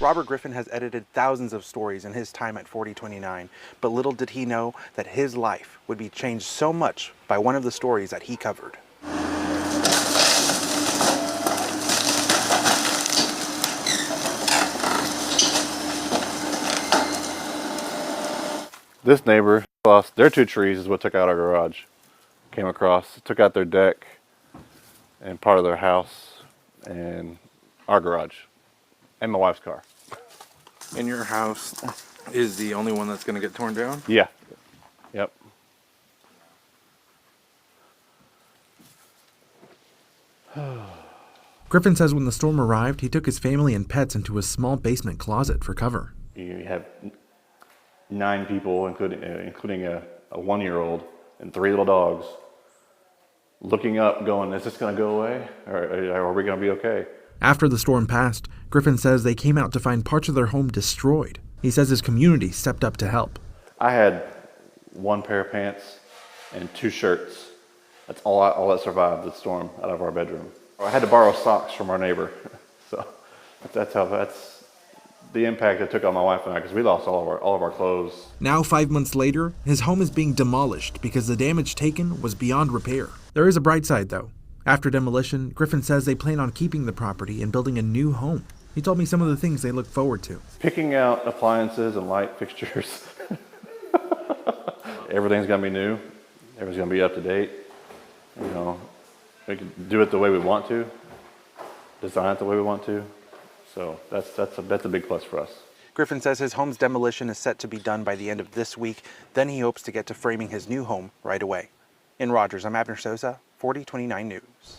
Robert Griffin has edited thousands of stories in his time at 4029, but little did he know that his life would be changed so much by one of the stories that he covered. This neighbor lost their 2 trees is what took out our garage. Came across, took out their deck and part of their house and our garage and my wife's car. And your house is the only one that's going to get torn down? Yeah. Yep. Griffin says when the storm arrived, he took his family and pets into a small basement closet for cover. You have 9 people, including a 1-year-old and 3 little dogs, looking up going, is this going to go away? Or are we going to be okay? After the storm passed, Griffin says they came out to find parts of their home destroyed. He says his community stepped up to help. I had 1 pair of pants and 2 shirts. That's all that survived the storm out of our bedroom. I had to borrow socks from our neighbor. So that's the impact it took on my wife and I, because we lost all of our clothes. Now, 5 months later, his home is being demolished because the damage taken was beyond repair. There is a bright side, though. After demolition, Griffin says they plan on keeping the property and building a new home. He told me some of the things they look forward to. Picking out appliances and light fixtures. Everything's gonna be new. Everything's gonna be up to date. You know, we can do it the way we want to, design it the way we want to. So that's a big plus for us. Griffin says his home's demolition is set to be done by the end of this week. Then he hopes to get to framing his new home right away. In Rogers, I'm Abner Sosa, 4029 News.